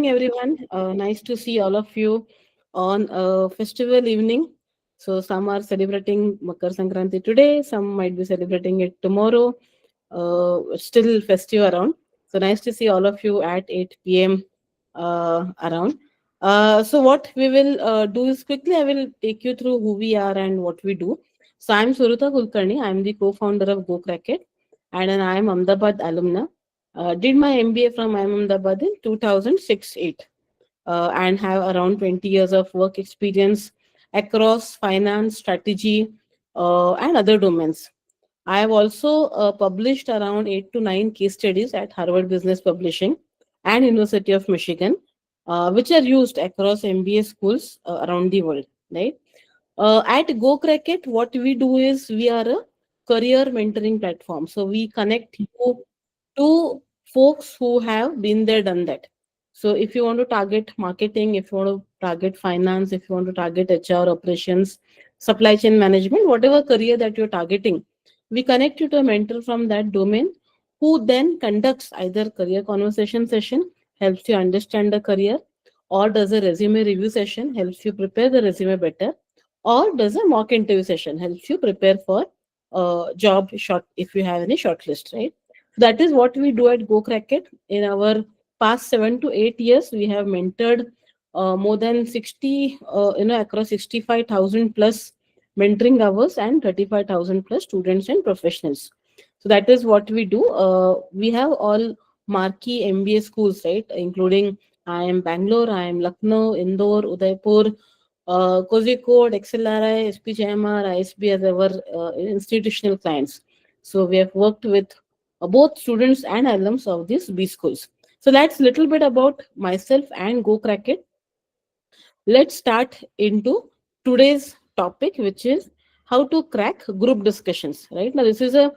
evening, everyone. Nice to see all of you on a festival evening. So, some are celebrating Makar Sankranti today, some might be celebrating it tomorrow. Still festive around. So, nice to see all of you at 8 p.m. Around. So, what we will do is quickly I will take you through who we are and what we do. So, I'm Suruta Kulkarni. I'm the co founder of goCrackIt, and I am Ahmedabad alumna. Did my MBA from Ahmedabad in 2006-8 and have around 20 years of work experience across finance, strategy, and other domains. I have also published around 8 to 9 case studies at Harvard Business Publishing and University of Michigan, which are used across MBA schools around the world. Right? At goCrackIt, what we do is we are a career mentoring platform. So we connect you to folks who have been there, done that. So if you want to target marketing, if you want to target finance, if you want to target HR operations, supply chain management, whatever career that you're targeting, we connect you to a mentor from that domain who then conducts either career conversation session, helps you understand the career, or does a resume review session, helps you prepare the resume better, or does a mock interview session, helps you prepare for job short if you have any shortlist, right? That is what we do at goCrackIt. In our past 7 to 8 years, we have mentored more than 60, across 65,000 plus mentoring hours and 35,000 plus students and professionals. So that is what we do. We have all marquee MBA schools, right? Including I am Bangalore, I am Lucknow, Indore, Udaipur, Kozhikode, XLRI, SPJMR, ISB as our institutional clients. So we have worked with both students and alums of these B schools. So that's a little bit about myself and goCrackIt. Let's start into today's topic, which is how to crack group discussions. Right now, this is a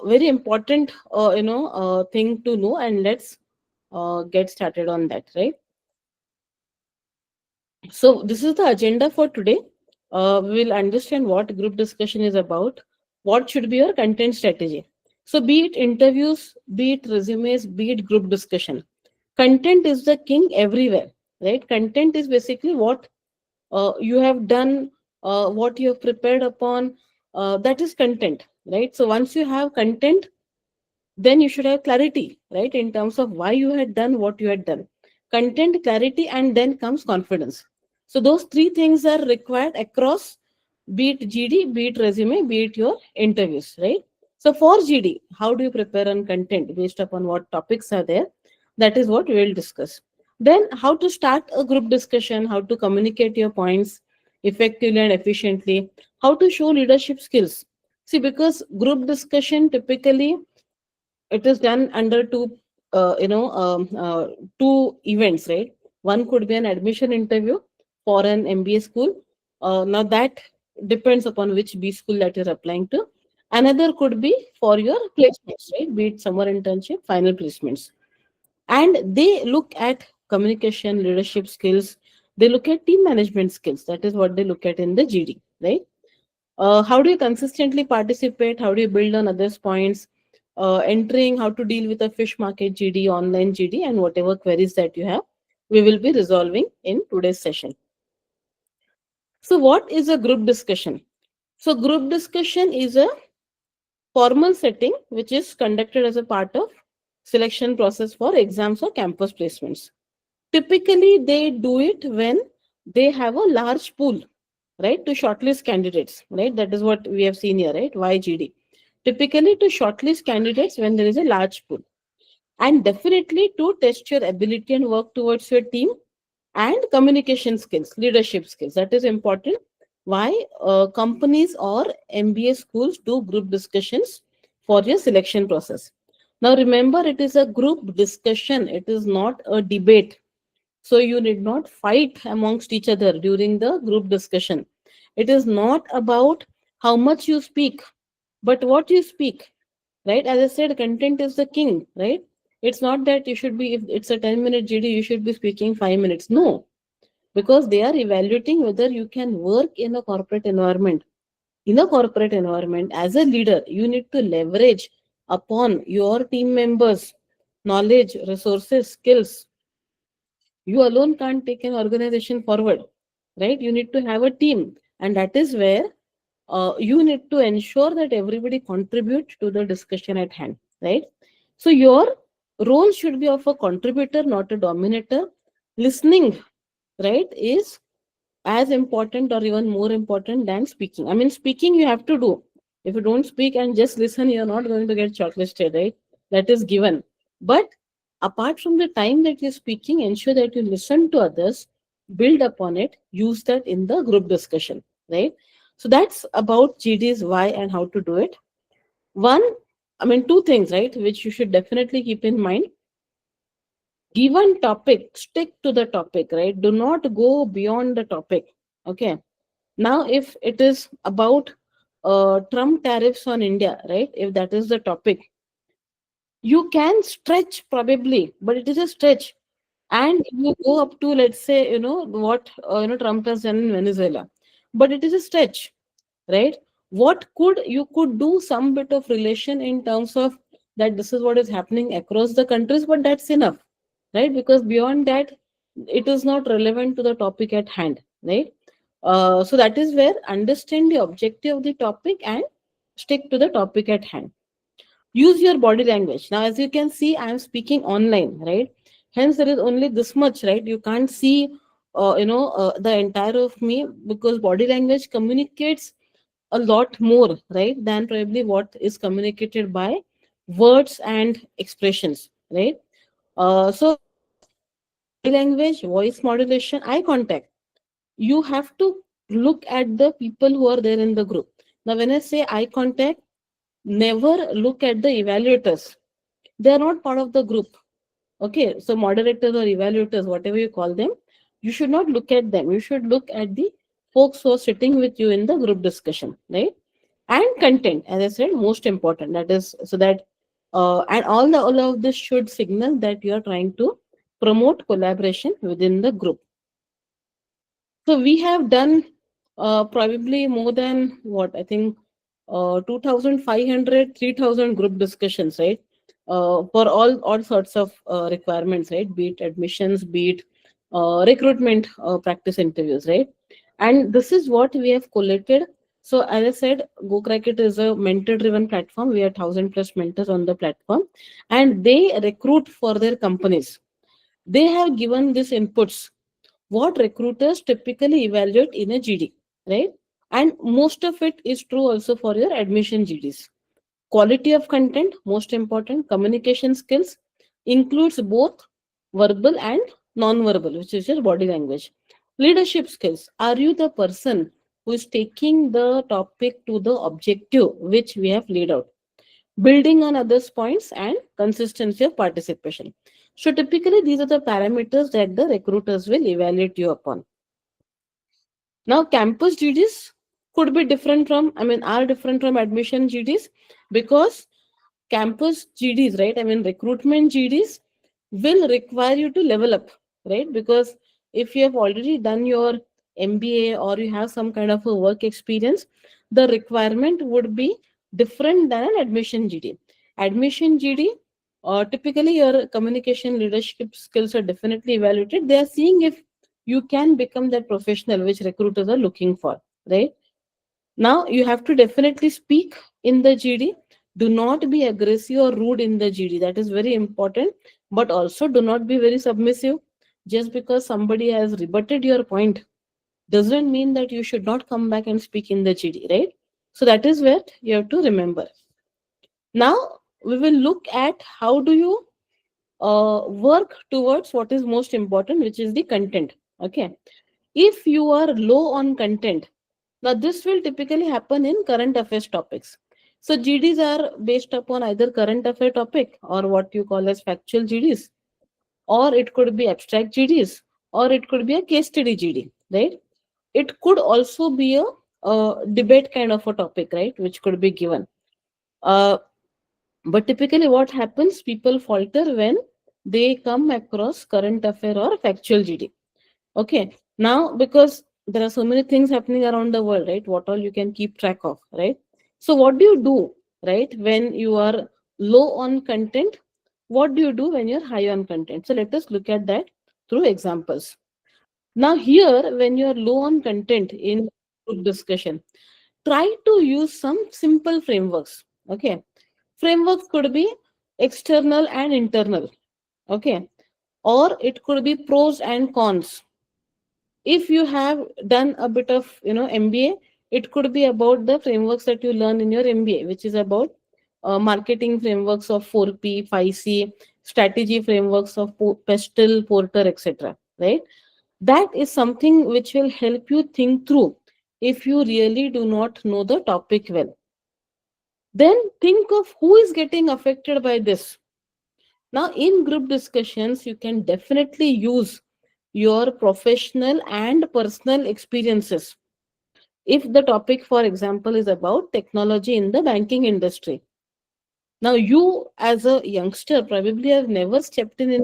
very important, thing to know, and let's get started on that. Right. So this is the agenda for today. We will understand what group discussion is about, what should be your content strategy. So be it interviews, be it resumes, be it group discussion. Content is the king everywhere, right? Content is basically what you have done, what you have prepared upon. That is content, right? So once you have content, then you should have clarity, right, in terms of why you had done what you had done. Content, clarity, and then comes confidence. So those three things are required across, be it GD, be it resume, be it your interviews, right? So for GD, how do you prepare on content based upon what topics are there? That is what we will discuss. Then how to start a group discussion, how to communicate your points effectively and efficiently, how to show leadership skills. See, because group discussion typically it is done under two events, right? One could be an admission interview for an MBA school. Now that depends upon which B school that you're applying to. Another could be for your placements, right? Be it summer internship, final placements. And they look at communication, leadership skills. They look at team management skills. That is what they look at in the GD, right? How do you consistently participate? How do you build on others' points? Entering, how to deal with a fish market GD, online GD, and whatever queries that you have, we will be resolving in today's session. So, what is a group discussion? So, group discussion is a formal setting which is conducted as a part of selection process for exams or campus placements. Typically, they do it when they have a large pool, right, to shortlist candidates, right? That is what we have seen here, right? YGD. Typically, to shortlist candidates when there is a large pool, and definitely to test your ability and work towards your team and communication skills, leadership skills. That is important. Why companies or MBA schools do group discussions for your selection process. Now, remember, it is a group discussion, it is not a debate. So you need not fight amongst each other during the group discussion. It is not about how much you speak, but what you speak, right? As I said, content is the king, right? It's not that you should be, if it's a 10-minute GD, you should be speaking 5 minutes. No, because they are evaluating whether you can work in a corporate environment. In a corporate environment, as a leader, you need to leverage upon your team members' knowledge, resources, skills, You alone can't take an organization forward, right? You need to have a team, and that is where you need to ensure that everybody contributes to the discussion at hand, right? So your role should be of a contributor, not a dominator. Listening, right, is as important or even more important than speaking. I mean, speaking you have to do. If you don't speak and just listen, you're not going to get shortlisted, right? That is given. But apart from the time that you're speaking, ensure that you listen to others, build upon it, use that in the group discussion, right? So that's about GD's why and how to do it. One, I mean, two things, right, which you should definitely keep in mind. Given topic, stick to the topic, right? Do not go beyond the topic. Okay. Now, if it is about Trump tariffs on India, right? If that is the topic, you can stretch probably, but it is a stretch. And you go up to, let's say, what Trump has done in Venezuela, but it is a stretch, right? What could you could do some bit of relation in terms of that this is what is happening across the countries, but that's enough, right? Because beyond that, it is not relevant to the topic at hand, right? So that is where understand the objective of the topic and stick to the topic at hand. Use your body language. Now, as you can see, I am speaking online, right? Hence, there is only this much, right? You can't see, the entire of me, because body language communicates a lot more, right, than probably what is communicated by words and expressions, right? So, body language, voice modulation, eye contact. You have to look at the people who are there in the group. Now, when I say eye contact, never look at the evaluators. They are not part of the group. Okay, so moderators or evaluators, whatever you call them, you should not look at them. You should look at the folks who are sitting with you in the group discussion, right? And content, as I said, most important. That is so that and all of this should signal that you are trying to promote collaboration within the group. So we have done probably more than what I think 2,500, 3,000 group discussions, right? For all sorts of requirements, right? Be it admissions, be it recruitment practice interviews, right? And this is what we have collated. So as I said, goCrackIt is a mentor-driven platform. We are 1,000 plus mentors on the platform, and they recruit for their companies. They have given these inputs what recruiters typically evaluate in a GD, right? And most of it is true also for your admission GDs. Quality of content, most important. Communication skills includes both verbal and non-verbal, which is your body language. Leadership skills. Are you the person who is taking the topic to the objective which we have laid out? Building on others' points and consistency of participation. So typically, these are the parameters that the recruiters will evaluate you upon. Now, campus GDs could be different from, I mean, are different from admission GDs because campus GDs, right? I mean, recruitment GDs will require you to level up, right? Because if you have already done your MBA or you have some kind of a work experience, the requirement would be different than an admission GD. Admission GD, typically your communication leadership skills are definitely evaluated. They are seeing if you can become that professional which recruiters are looking for, right? Now you have to definitely speak in the GD. Do not be aggressive or rude in the GD. That is very important. But also do not be very submissive. Just because somebody has rebutted your point doesn't mean that you should not come back and speak in the GD, right? So that is where you have to remember. Now we will look at how do you work towards what is most important, which is the content. Okay. If you are low on content, now this will typically happen in current affairs topics. So GDs are based upon either current affair topic or what you call as factual GDs, or it could be abstract GDs, or it could be a case study GD, right? It could also be a debate kind of a topic, right, which could be given. Uh, but typically, what happens? People falter when they come across current affair or factual GD. Okay. Now, because there are so many things happening around the world, right? What all you can keep track of, right? So, what do you do, right, when you are low on content? What do you do when you're high on content? So, let us look at that through examples. Now, here, when you're low on content in group discussion, try to use some simple frameworks. Okay. Frameworks could be external and internal. Okay. Or it could be pros and cons. If you have done a bit of MBA, it could be about the frameworks that you learn in your MBA, which is about marketing frameworks of 4P, 5C, strategy frameworks of Pestle, Porter, etc. Right? That is something which will help you think through if you really do not know the topic well. Then think of who is getting affected by this. Now, in group discussions, you can definitely use your professional and personal experiences. If the topic, for example, is about technology in the banking industry. Now, you as a youngster probably have never stepped in a,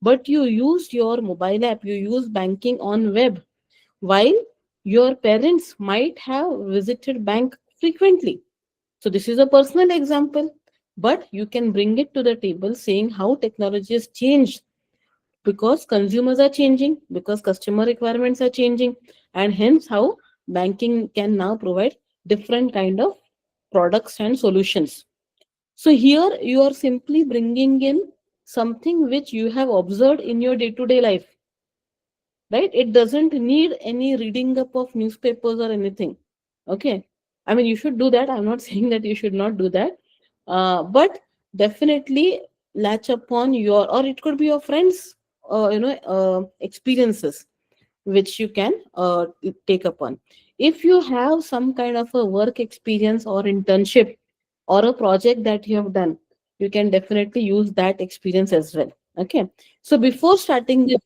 but you use your mobile app, you use banking on web, while your parents might have visited bank frequently. So this is a personal example, but you can bring it to the table saying how technology has changed because consumers are changing, because customer requirements are changing, and hence how banking can now provide different kind of products and solutions. So here you are simply bringing in something which you have observed in your day-to-day life, right? It doesn't need any reading up of newspapers or anything. Okay. I mean, you should do that. I'm not saying that you should not do that. But definitely latch upon your, or it could be your friends, experiences which you can take upon. If you have some kind of a work experience or internship or a project that you have done, you can definitely use that experience as well. Okay. So before starting the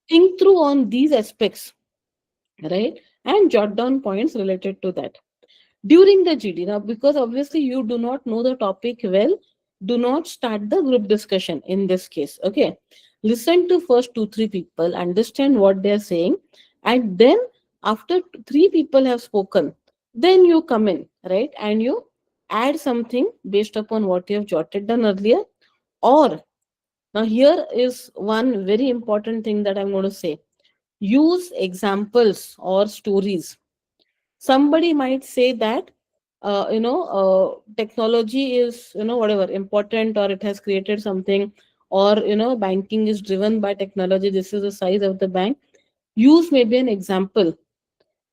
think through on these aspects, right? And jot down points related to that during the GD. Now, because obviously you do not know the topic well, do not start the group discussion in this case. Okay. Listen to first two, three people, understand what they're saying, and then after three people have spoken, then you come in, right? And you add something based upon what you have jotted down earlier. Or now, here is one very important thing that I'm going to say: use examples or stories. Somebody might say that technology is whatever important, or it has created something, or banking is driven by technology, this is the size of the bank. Use maybe an example.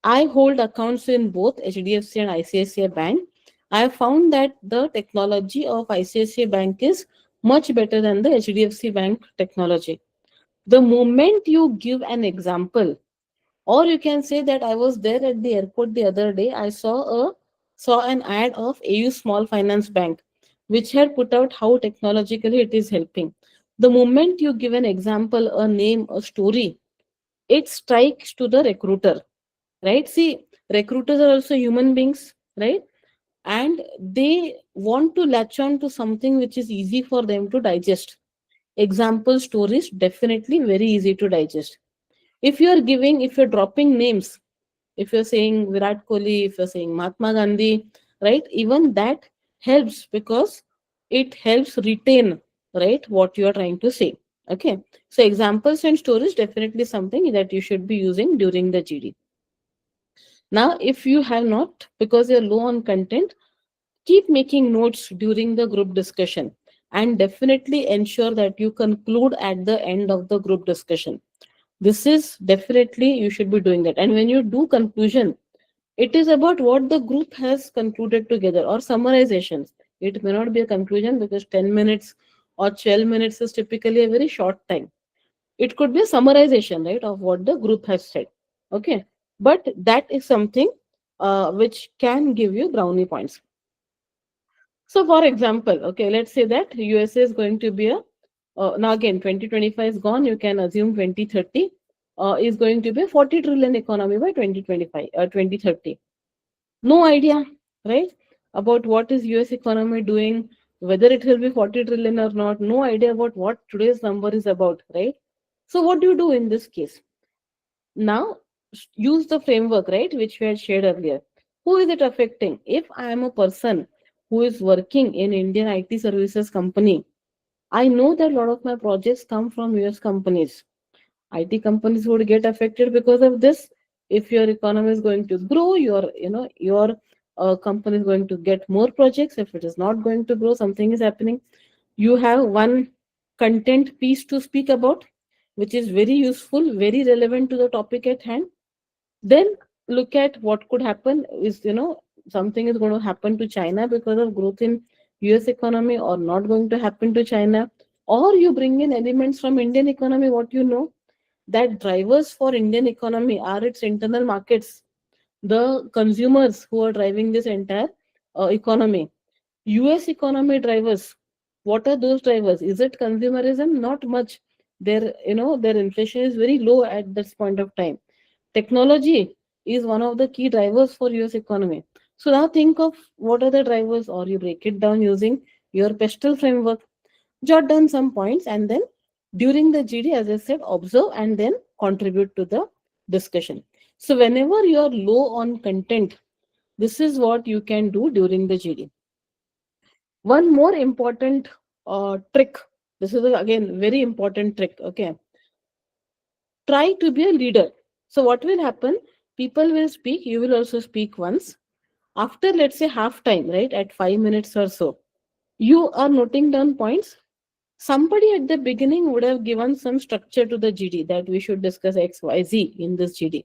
I hold accounts in both HDFC and ICICI bank. I have found that the technology of ICICI bank is much better than the HDFC bank technology. The moment you give an example, or you can say that I was there at the airport the other day, I saw an ad of AU Small Finance Bank, which had put out how technologically it is helping. The moment you give an example, a name, a story, it strikes to the recruiter, right? See, recruiters are also human beings, right? And they want to latch on to something which is easy for them to digest. Example stories definitely very easy to digest. If you're dropping names, if you're saying Virat Kohli, if you're saying Mahatma Gandhi, right, even that helps because it helps retain, right, what you are trying to say. Okay. So examples and stories definitely something that you should be using during the GD. Now, if you have not, because you're low on content, keep making notes during the group discussion and definitely ensure that you conclude at the end of the group discussion. This is definitely you should be doing that. And when you do conclusion, it is about what the group has concluded together or summarizations. It may not be a conclusion because 10 minutes or 12 minutes is typically a very short time. It could be a summarization, right, of what the group has said. Okay. But that is something which can give you brownie points. So, for example, okay, let's say that USA is going to be a now again 2025 is gone. You can assume 2030 is going to be a 40 trillion economy by 2025 2030. No idea, right? About what is US economy doing, whether it will be 40 trillion or not. No idea about what today's number is about, right? So, what do you do in this case? Now, use the framework, right, which we had shared earlier. Who is it affecting? If I am a person who is working in Indian IT services company, I know that a lot of my projects come from US companies. IT companies would get affected because of this. If your economy is going to grow, your company is going to get more projects. If it is not going to grow, something is happening. You have one content piece to speak about, which is very useful, very relevant to the topic at hand. Then look at what could happen is, something is going to happen to China because of growth in US economy, or not going to happen to China. Or you bring in elements from Indian economy, what you know, that drivers for Indian economy are its internal markets, the consumers who are driving this entire economy. US economy drivers, what are those drivers? Is it consumerism? Not much. Their inflation is very low at this point of time. Technology is one of the key drivers for US economy. So now think of what are the drivers, or you break it down using your pestle framework. Jot down some points, and then during the GD, as I said, observe and then contribute to the discussion. So whenever you are low on content, this is what you can do during the GD. One more important trick. This is again very important trick. Okay, try to be a leader. So what will happen? People will speak. You will also speak once. After, let's say, half time, right, at 5 minutes or so, you are noting down points. Somebody at the beginning would have given some structure to the GD, that we should discuss XYZ in this GD.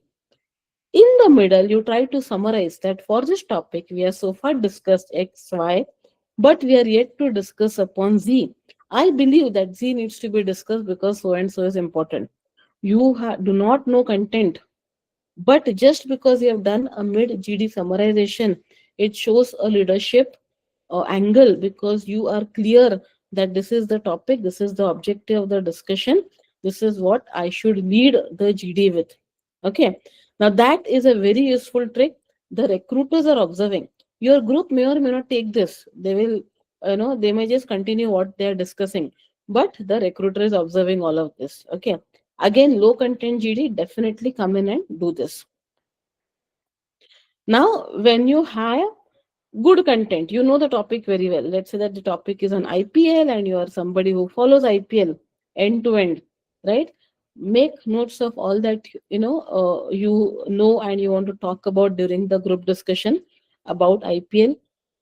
In the middle, you try to summarize that for this topic, we have so far discussed X, Y, but we are yet to discuss upon Z. I believe that Z needs to be discussed because so and so is important. You do not know content, but just because you have done a mid GD summarization, it shows a leadership angle, because you are clear that this is the topic, this is the objective of the discussion, this is what I should lead the GD with. Okay. Now that is a very useful trick. The recruiters are observing. Your group may or may not take this. They will, they may just continue what they are discussing. But the recruiter is observing all of this. Okay. Again, low content GD, definitely come in and do this. Now, when you have good content, you know the topic very well. Let's say that the topic is on IPL and you are somebody who follows IPL end to end, right? Make notes of all that and you want to talk about during the group discussion about IPL.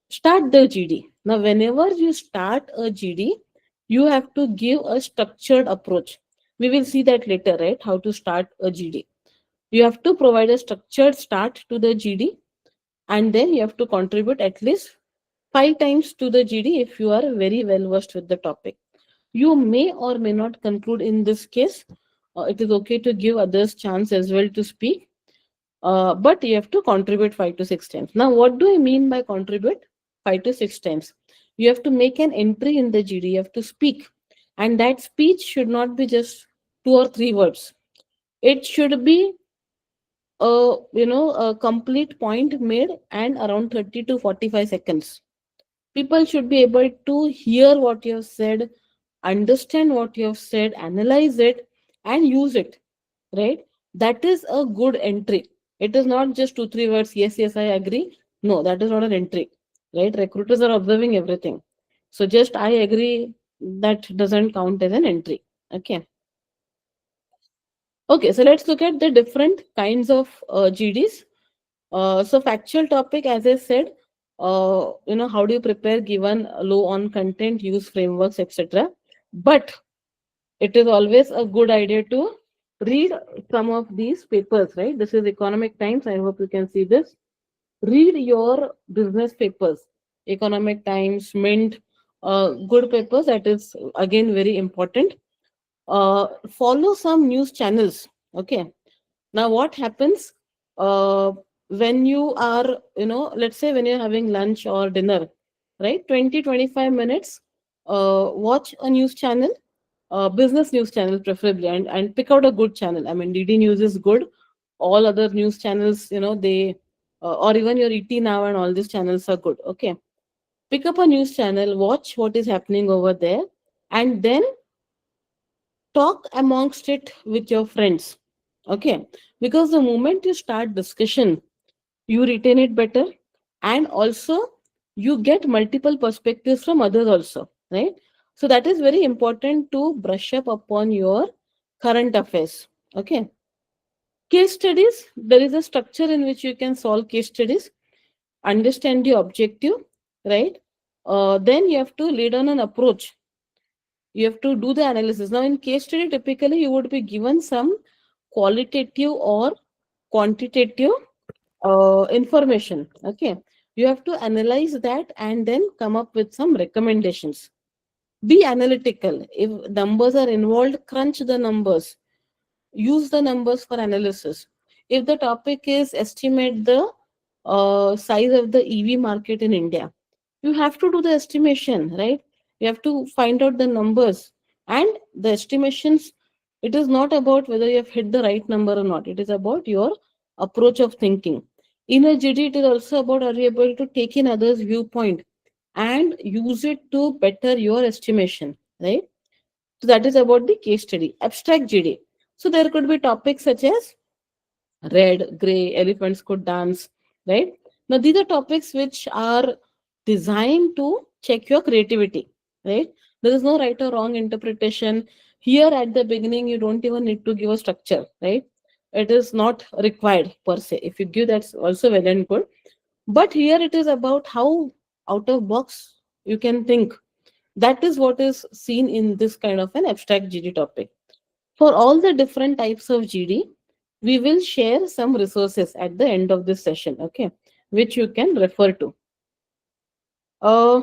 Start the GD. Now, whenever you start a GD, you have to give a structured approach. We will see that later, right? How to start a GD. You have to provide a structured start to the GD, and then you have to contribute at least 5 times to the GD if you are very well versed with the topic. You may or may not conclude in this case. It is okay to give others chance as well to speak, but you have to contribute 5 to 6 times. Now, what do I mean by contribute 5 to 6 times? You have to make an entry in the GD. You have to speak, and that speech should not be just 2 or 3 words. It should be a complete point made and around 30 to 45 seconds. People should be able to hear what you have said, understand what you have said, analyze it, and use it, right? That is a good entry. It is not just 2 3 words, yes, yes, I agree. No, that is not an entry, right? Recruiters are observing everything. So just I agree, that doesn't count as an entry. Okay. Okay, so let's look at the different kinds of GDs. So factual topic, as I said, how do you prepare given low on content, use frameworks, etc. But it is always a good idea to read some of these papers, right? This is Economic Times. I hope you can see this. Read your business papers, Economic Times, Mint, good papers. That is again very important. Follow some news channels. Okay. Now, what happens when you are, let's say when you're having lunch or dinner, right? 20 to 25 minutes, watch a news channel, business news channel preferably, and pick out a good channel. I mean, DD News is good. All other news channels, or even your ET Now and all these channels are good. Okay. Pick up a news channel, watch what is happening over there, and then talk amongst it with your friends. Okay, because the moment you start discussion, you retain it better, and also you get multiple perspectives from others also, right? So that is very important to brush up upon your current affairs. Okay. Case studies, there is a structure in which you can solve case studies, understand the objective, right? Then you have to lead on an approach. You have to do the analysis. Now, in case study, typically you would be given some qualitative or quantitative information. Okay. You have to analyze that and then come up with some recommendations. Be analytical. If numbers are involved, crunch the numbers, use the numbers for analysis. If the topic is estimate the size of the EV market in India, you have to do the estimation, right? You have to find out the numbers and the estimations. It is not about whether you have hit the right number or not. It is about your approach of thinking. In a GD, it is also about are you able to take in others' viewpoint and use it to better your estimation, right? So that is about the case study. Abstract GD. So there could be topics such as red, gray, elephants could dance, right? Now these are topics which are designed to check your creativity, right? There is no right or wrong interpretation. Here at the beginning, you don't even need to give a structure, right? It is not required per se. If you give, that's also well and good. But here it is about how out of box you can think. That is what is seen in this kind of an abstract GD topic. For all the different types of GD, we will share some resources at the end of this session, okay, which you can refer to.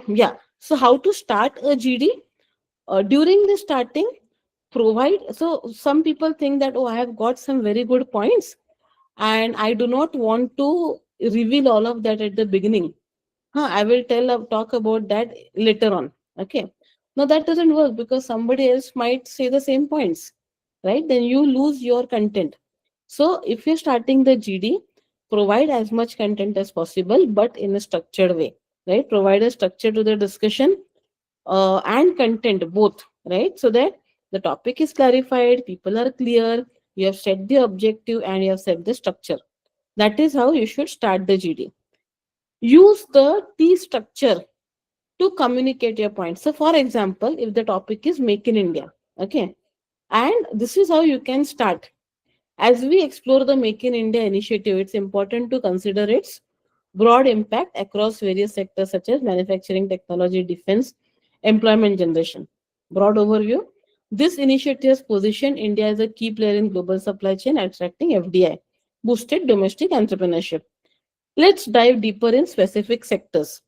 Yeah. So how to start a GD? During the starting, provide. So some people think that, oh, I have got some very good points and I do not want to reveal all of that at the beginning. I will talk about that later on. Okay. Now that doesn't work because somebody else might say the same points, right? Then you lose your content. So if you're starting the GD, provide as much content as possible, but in a structured way, right? Provide a structure to the discussion and content both, right? So that the topic is clarified, people are clear, you have set the objective and you have set the structure. That is how you should start the GD. Use the T structure to communicate your point. So, for example, if the topic is Make in India, okay, and this is how you can start. As we explore the Make in India initiative, it's important to consider its broad impact across various sectors such as manufacturing, technology, defense, employment generation. Broad overview. This initiative has positioned India as a key player in global supply chain, attracting FDI, boosted domestic entrepreneurship. Let's dive deeper in specific sectors.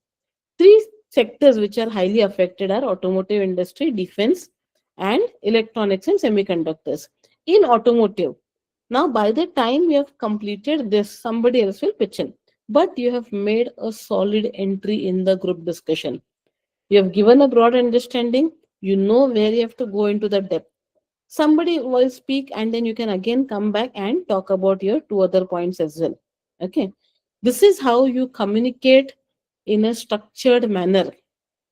Three sectors which are highly affected are automotive industry, defense, and electronics and semiconductors. In automotive, now by the time you have completed this, somebody else will pitch in. But you have made a solid entry in the group discussion. You have given a broad understanding. You know where you have to go into the depth. Somebody will speak, and then you can again come back and talk about your two other points as well. Okay. This is how you communicate in a structured manner,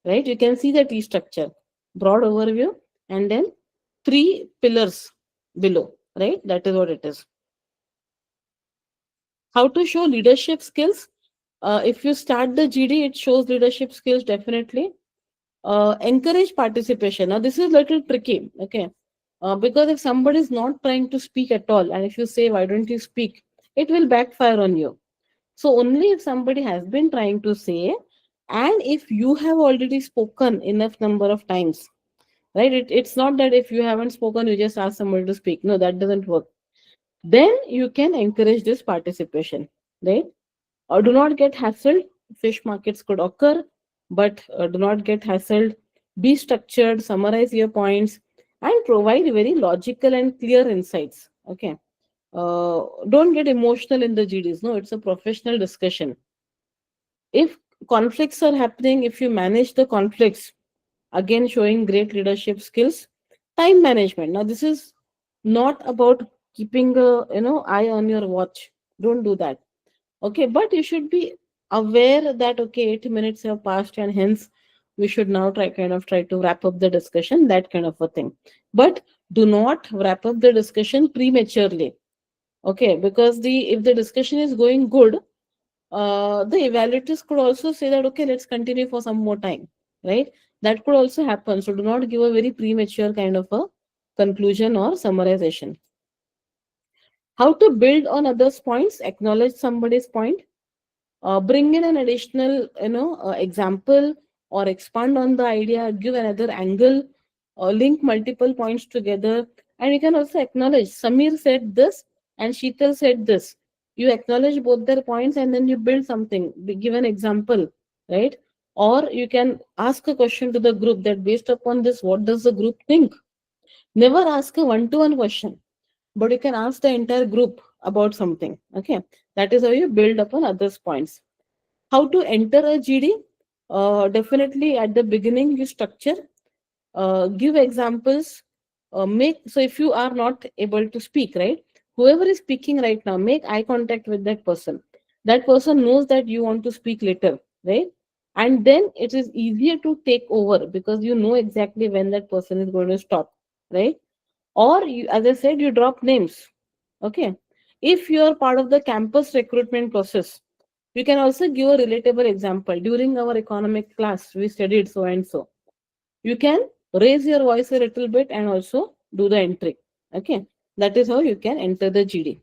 right? You can see the T structure, broad overview, and then three pillars below, right? That is what it is. How to show leadership skills? If you start the GD, it shows leadership skills definitely. Encourage participation. Now, this is a little tricky, okay? Because if somebody is not trying to speak at all, and if you say, why don't you speak, it will backfire on you. So, only if somebody has been trying to say, and if you have already spoken enough number of times, right? It's not that if you haven't spoken, you just ask somebody to speak. No, that doesn't work. Then you can encourage this participation, right? Or do not get hassled. Fish markets could occur, but do not get hassled. Be structured, summarize your points, and provide very logical and clear insights. Okay. Don't get emotional in the GDs. No, it's a professional discussion. If conflicts are happening, if you manage the conflicts, again showing great leadership skills. Time management. Now, this is not about keeping a eye on your watch. Don't do that. Okay, but you should be aware that okay, 8 minutes have passed, and hence we should now try to wrap up the discussion, that kind of a thing. But do not wrap up the discussion prematurely. Okay, because the if the discussion is going good, the evaluators could also say that okay, let's continue for some more time, right? That could also happen. So do not give a very premature kind of a conclusion or summarization. How to build on others' points, acknowledge somebody's point, bring in an additional example, or expand on the idea, give another angle, link multiple points together. And you can also acknowledge Samir said this and Sheetal said this. You acknowledge both their points and then you build something, give an example, right? Or you can ask a question to the group that based upon this, what does the group think? Never ask a one-to-one question, but you can ask the entire group about something. Okay, that is how you build upon others' points. How to enter a GD? Definitely at the beginning, you structure, give examples, make. So if you are not able to speak, right? Whoever is speaking right now, make eye contact with that person. That person knows that you want to speak later, right? And then it is easier to take over because you know exactly when that person is going to stop, right? Or you, as I said, you drop names. Okay. If you are part of the campus recruitment process, you can also give a relatable example. During our economic class, we studied so and so. You can raise your voice a little bit and also do the entry. Okay. That is how you can enter the GD.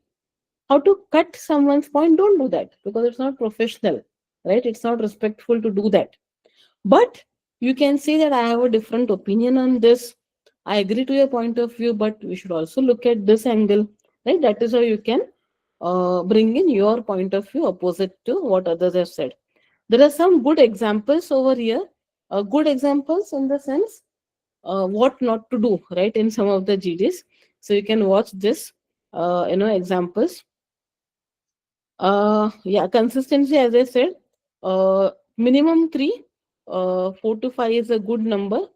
How to cut someone's point? Don't do that because it's not professional, right? It's not respectful to do that. But you can say that I have a different opinion on this. I agree to your point of view, but we should also look at this angle, right? That is how you can bring in your point of view opposite to what others have said. There are some good examples over here, good examples in the sense what not to do, right? In some of the GDs, so you can watch this, examples. Yeah, consistency, as I said, minimum three, 4 to 5 is a good number.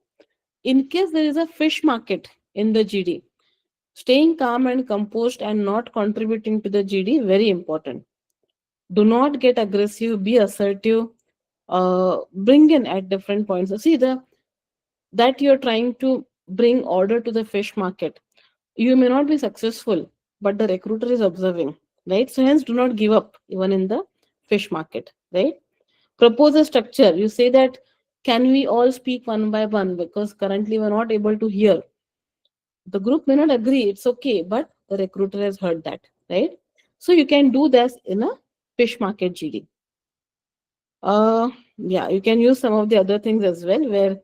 In case there is a fish market in the GD, staying calm and composed and not contributing to the GD, very important. Do not get aggressive, be assertive, bring in at different points. See the that you're trying to bring order to the fish market. You may not be successful, but the recruiter is observing, right? So hence do not give up even in the fish market, right? Propose a structure. You say that can we all speak one by one because currently we're not able to hear. The group may not agree, it's okay, but the recruiter has heard that, right? So you can do this in a fish market GD. Yeah, you can use some of the other things as well, where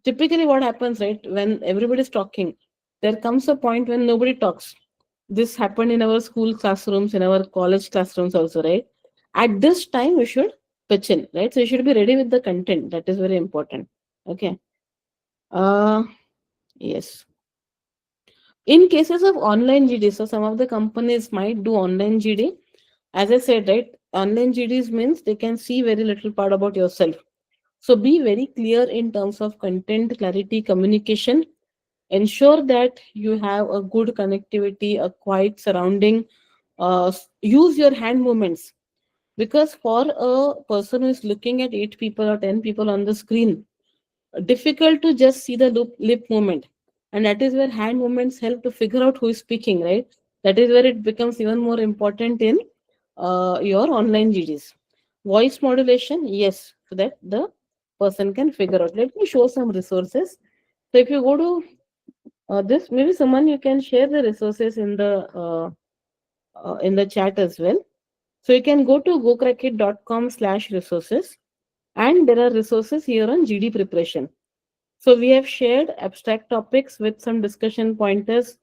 typically what happens, right, when everybody's talking, there comes a point when nobody talks. This happened in our school classrooms, in our college classrooms also, right? At this time, we should pitch in, right? So you should be ready with the content. That is very important. Okay. Uh, yes. In cases of online GD, so some of the companies might do online GD. As I said, right, online GDs means they can see very little part about yourself. So be very clear in terms of content, clarity, communication. Ensure that you have a good connectivity, a quiet surrounding. Use your hand movements because for a person who is looking at 8 people or 10 people on the screen, difficult to just see the lip movement, and that is where hand movements help to figure out who is speaking, right? That is where it becomes even more important in your online GDs. Voice modulation, yes, so that the person can figure out. Let me show some resources. So if you go to this, maybe someone you can share the resources in the chat as well. So you can go to gocrackit.com/resources, and there are resources here on GD preparation. So we have shared abstract topics with some discussion pointers,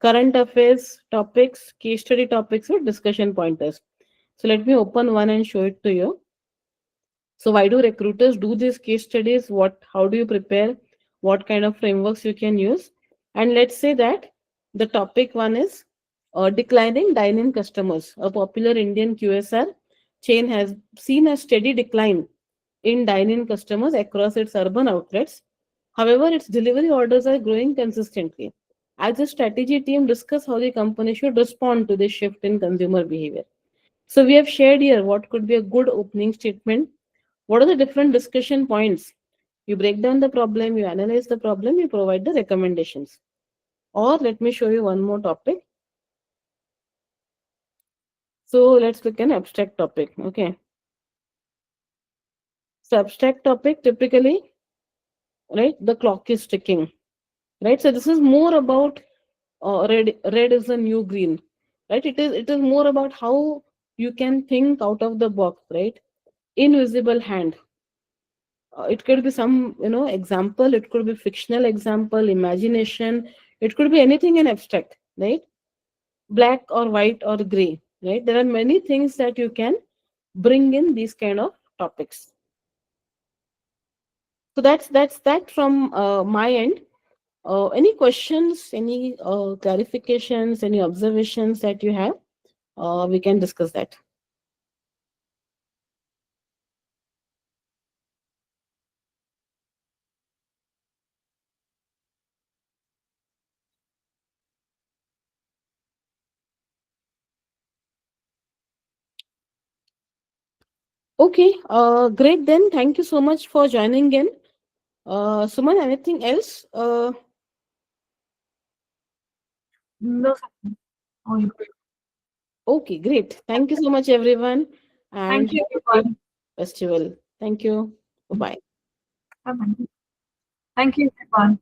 current affairs topics, case study topics with discussion pointers. So let me open one and show it to you. So why do recruiters do these case studies? How do you prepare? What kind of frameworks you can use? And let's say that the topic one is declining dine-in customers. A popular Indian QSR chain has seen a steady decline in dine-in customers across its urban outlets. However, its delivery orders are growing consistently. As a strategy team discuss how the company should respond to this shift in consumer behavior. So we have shared here what could be a good opening statement. What are the different discussion points? You break down the problem, you analyze the problem, you provide the recommendations. Or let me show you one more topic. So let's look at an abstract topic. Okay. So abstract topic typically right? The clock is ticking, right? So this is more about red is the new green, right? It is more about how you can think out of the box, right? Invisible hand. It could be some, example. It could be fictional example, imagination. It could be anything in abstract, right? Black or white or gray, right? There are many things that you can bring in these kind of topics. So that's that from my end. Any questions, any clarifications, any observations that you have? We can discuss that. Okay, great then. Thank you so much for joining in. Suman, anything else? No, sir. Oh, Okay, great. Thank you so much, everyone, and thank have you, a great everyone. festival. Thank you. Bye bye. Bye-bye. Thank you, everyone.